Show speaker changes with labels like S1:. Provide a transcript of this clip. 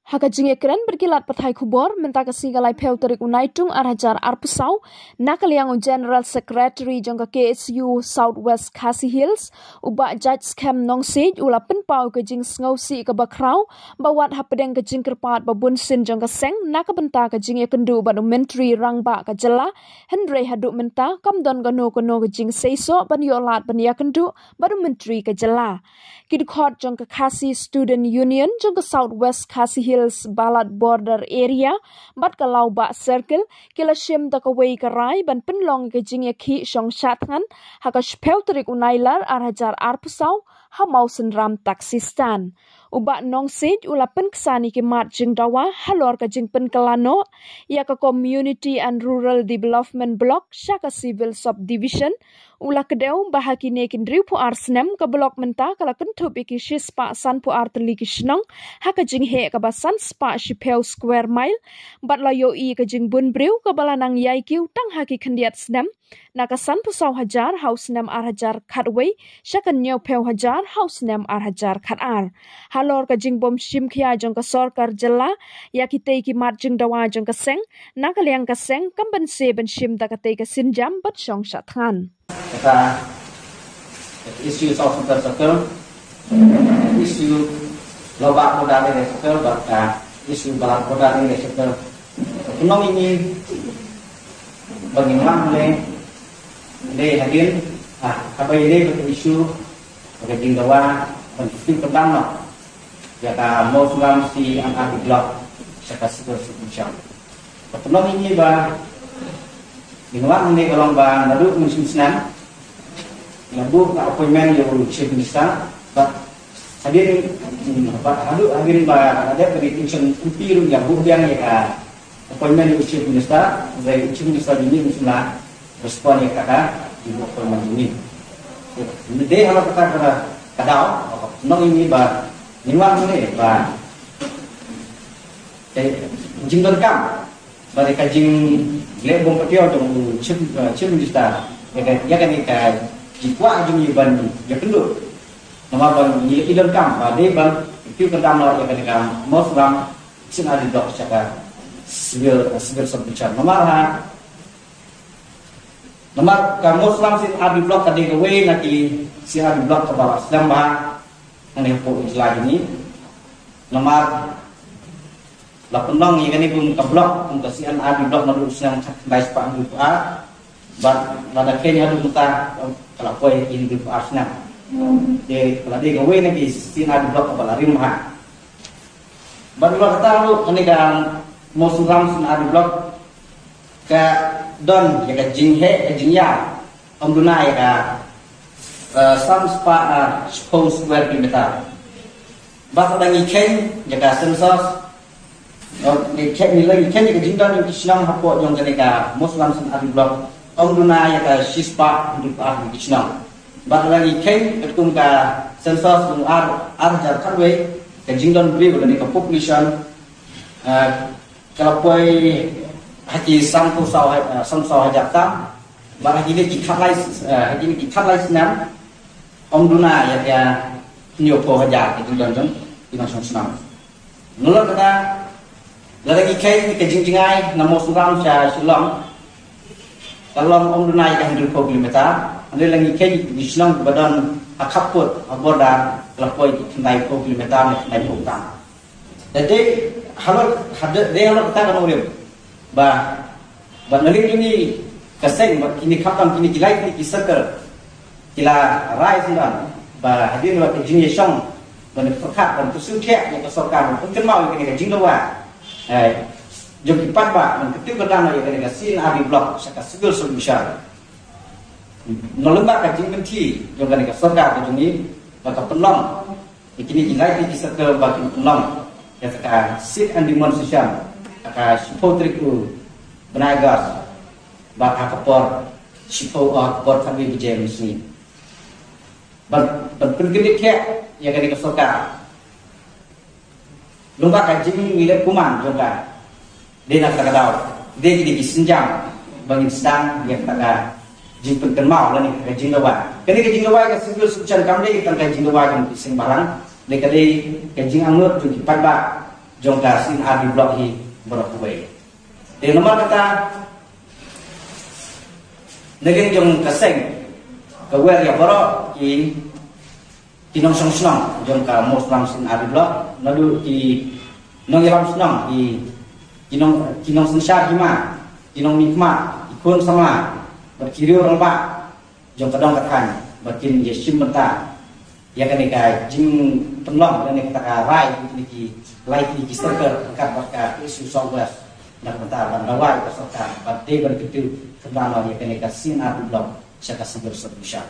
S1: Haka jinge keren berkilat petai kubor menta kasigalai peu terik unaitung arhajar arpusau nakaliang General Secretary jangka KSU Southwest Khasi Hills uba Judge Camp Nongsej ula penpau ke jing ngausi ke bakrau bawat hapedeng ke jing kerpat babun sin jangka seng nakabenta ke jinge kendu banu menteri rangba ke jela Hendrey haduk menta kamdon gano ke jing seiso ban yolat ban ya kendu banu menteri ke jela kidkhot jangka Khasi Student Union jangka Southwest Khasi Hills Balat border area bat kalau ba circle kila shim da kawai karai ban penlong ke jing ki shong shatngan haka speu terik unailar arhajar arpusau hamau senram taksistan uba nongsej ula penkesani ke mat jing dawa halor ke jing penkelano ya ke community and rural development block syaka civil subdivision ula kedeu bahakine kindriu pu arsnem ke blok menta kala kentup iki shispa san pu arteli kishnong haka jing he ke basan spa shipeu square mile bat layo i ke jing bun briu ke balanang yai kiu tang haki kendiat snem nakasan pu saw hajar house nem arhajar khatway syakan nyau peu hajar house nem arhajar khatar halor ke jing bom shim khia jong ke sarkar jela ya kitei ki mat jing dawa jong ke seng nakaliang ke seng kamban se ben shim da katei ke sinjam bat shong shathan
S2: kita isu South Central Circle, isu Lobak Modal di Circle, bahkan isu Balat Modal di Circle. Penong ini bagaimana le hadir, apa ini isu bagi dawa penting tentang no, jika mau sulam si angka di blok sekasih bersubsidi. Penong ini bah Ginawa ni kalau bang lalu musim senang, lalu appointment yang chief minister, hadir hadir bang ada petition upiru yang bukan ya appointment yang chief minister, dari chief minister ini musimlah respon yang kata di appointment ini. Jadi kalau kita kadau, nong ini bang ginawa ni bang jingdon kam. Bagi kajing lebong petiau jong chim minister ya kan ka jikwa jong iban ya kendu nama ban idon kam de ban tiu kendam no ya kan ka mosram sin adi dok chaka civil subdivision nomor ka mosram sin adi blok ka de we naki sin adi blok ka bawa sedang ba ane po lagi ni nomor la penong yang ini pun ke blok untuk si anak di blok lalu yang baik pak grup A, pada kenya ada muta kalau kau ini grup A senang, jadi kalau dia gawe nanti si anak di blok kepala rimah, baru kata lu ini kan mau suram si anak di blok ke don ya ke jinghe ke jingya, duna ya ke sam spa 10 square kilometer, bahkan lagi ken ya ke sensos ni lagi kan ke jindan yang Islam hapot yang ketika Muslim sen adi blok duna ya ka shispa di pa di Islam bat lagi kan ketum ka sensus arjar karwe ke jindan bri boleh ke population kalau poi hati sampu saw hajat tam bat ini kita lais nam duna ya ka nyopo hajat itu dan dimasuk senam nula kata lagi kai ke jingjingai namo suram sya silong kalau dunai kan 100 kilometer ande lagi kai di silong badan akaput aboda lapoi kendai kilometer naik utang jadi halor kita kan urip ba nalik ini keseng kini kapam kini kilai kini kisakar kila rai sindan ba hadir wa ke jingyeshong ban fakat ban tusuthek yang kesokan pun mau kini ke jinglawa jom kipat ba ketika dana ya ketika sin adi blok saka civil solution nolembak ka jingmenti jom ketika sorga ke jumi baka penlong ikini ilai di circle baki penlong ya saka sit and demonstration aka sipotriku benagas baka kapor sipo kapor kami bijem sini ban pergedek ya ketika sorga lumba kajing milik kuman juga dia nak kadau dia jadi senjam bangin sedang dia kata jing penkenmau lah ni kajing lawa kini kajing lawa ke civil subdivision kami kita kajing lawa yang sing barang dia kali kajing angut tu kipat ba jong ka sin abi blok hi borok we de nomor kata negin jong kaseng ka wer ya borok ki kinong song snong jong ka mos lam sin abi blok nadu ki nong yalam snong ki kinong sin sha hima kinong mikma ikun sama berkiri orang pak jong kadang katakan bakin yesim benta ya kan ikai jing penlong dan kata rai ini lai ini sterker angkat baka isu sawgas nak benta bandawai kesokan bate berketu kendala ya kan ikai sin adu blok syaka seger sebusha